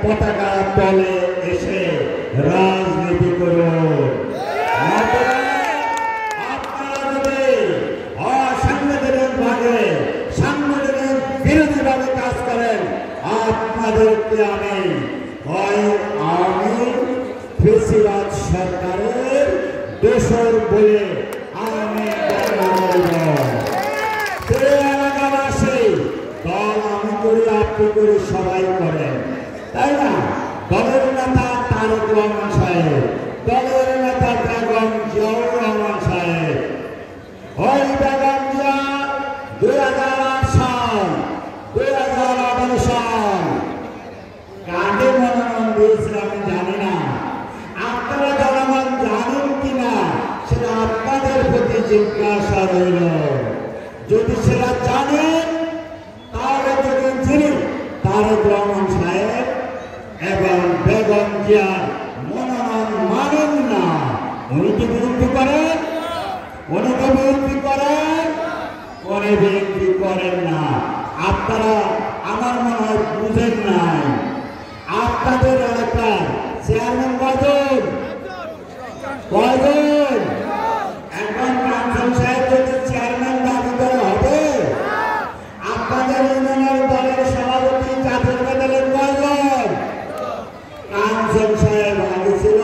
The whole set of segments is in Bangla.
পতাকা তলে এসে রাজনীতি করুন। আপনারা যদি অসাংবিধানিক ভাবে সাংবিধানিক বিরোধী ভাবে কাজ করেন, আপনাদেরকে আমি ফেসিবাদ সরকারের দোষর বলে আমি এলাকাবাসী দল আমি করি, আপনি করি, সবাই করেন, তাই না? দলের নেতা তারেক রহমান সাহেব, দলের নেতা বেগম জিয়াউর রহমান সাহেব, ওই বেগম জিয়া 2008 সাল 2011 সাল কাকে মনোনয়ন দিয়েছিল আমি জানি না, আপনারা জনগণ জানেন কিনা সেটা আপনাদের প্রতি জিজ্ঞাসা রইল। যদি সেটা জানেন তাহলে যদি যিনি তারেক রহমান সাহেব এবং বেগম জিয়ার মনোনয়ন মানেন না, উনি কি বিরোধী করেন? উনি তো বিরোধী করেন, উনি বিরোধী করেন না। আপনারা আমার মনে হয় বুঝেন নাই। আপনাদের এলাকার চেয়ারম্যান কয়জন? এখন কাঞ্চন সাহেব যদি চেয়ারম্যান দাবি করে হবে? আপনাদের ইউনিয়নের দলের সভাপতি জাতীয় দলের কয়জন? কাঞ্চন সাহেব আগে ছিল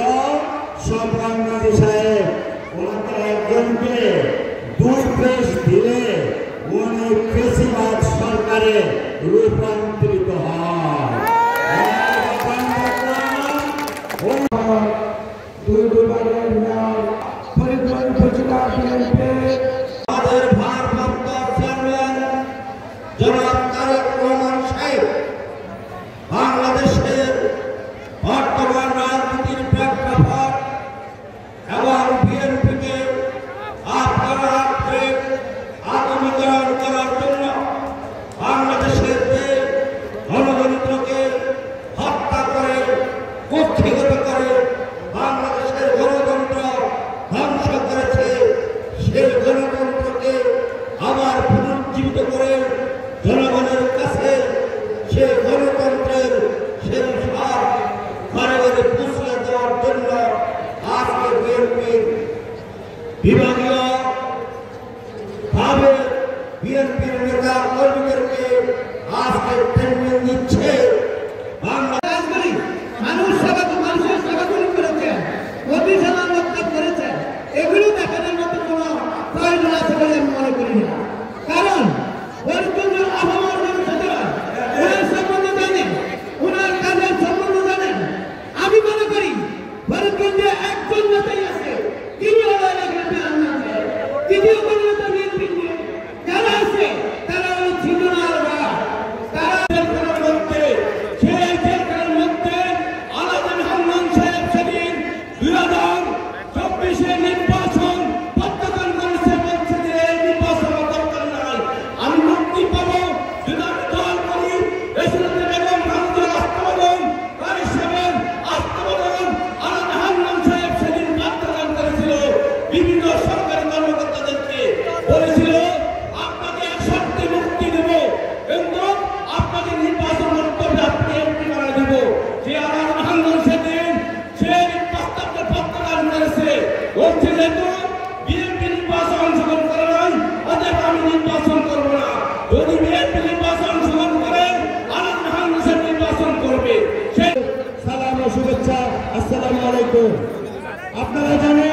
সম্রান নদী সাহেব, ওনাদের একজনকে 2 পেশ দিলে উনি ফেসিবাদ সরকারে রূপান্তরিত হয়। আমাদের ভারপ্রাপ্ত চেয়ারম্যান জনাব তারেক রহমান সাহেব বাংলাদেশের বর্তমান রাজনীতির প্রেক্ষাপট এবং বিএনপিকে আপনারা আধুনিকরণ করার জন্য বাংলাদেশের যে গণতন্ত্রকে হত্যা করে, কুক্ষিগত করে বাংলাদেশের গণতন্ত্র ধ্বংস করেছে, সেই গণতন্ত্রকে আবার পুনর্জীবিত করে জনগণের কাছে সেই গণতন্ত্রের সেই সব ঘরে ঘরে পৌঁছে দেওয়ার জন্য আজকে বিএনপির বিভাগীয় ভাবে বিএনপির নেতা কর্মীদেরকে আজকে ট্রেনিং দিচ্ছে। মানুষের সেবাগুলি করেছেন, মোদী সেবা মতলব করেছেন, এগুলো দেখানোর মতো কোনো প্রয়োজন আছে বলে আমি মনে করি না। কারণ ফরিদগঞ্জের আবহাওয়ার মানুষেরা ওনার সম্বন্ধে জানেন, ওনার কাজের সম্বন্ধে জানেন। আমি মনে করি ফরিদগঞ্জে একজন নেতাই আছে, তিনি হলো এলাকার চেয়ারম্যান। তৃতীয় কোন নেতা বিএনপি যারা আছে তারা হলো ছিন্ননার বা তারা মধ্যে সেই সরকারের মধ্যে আলাদা হান্নান সাহেব সেদিন 2024 নির্বাচন প্রত্যাখ্যান করেছে, বলছে যে এই নির্বাচন দরকার নাই, আমি মুক্তি পাবো যদি আমি দল করি। এসরাতে বেগম খালেদা বাস্তবায়ন বাস্তবায়ন আলাদা হান্নান সাহেব সেদিন প্রত্যাখ্যান করেছিল। বিভিন্ন সরকারি কর্মকর্তাদেরকে বলেছিল আপনাকে এক শর্তে মুক্তি দেব, কিন্তু আপনাকে নির্বাচন করতে হবে, আপনি এমপি বানা দেব। যে আলাদা হান্নান সেদিন সে প্রস্তাবকে প্রত্যাখ্যান করেছে, বলছে যেহেতু বিএনপি নির্বাচন অংশগ্রহণ করে নাই, অতএব আমি নির্বাচন করবো না। যদি বিএনপি নির্বাচন অংশগ্রহণ করে আলাদা হান্নান সাহেব নির্বাচন করবে। সালাম ও শুভেচ্ছা, আসসালামু আলাইকুম। আপনারা জানেন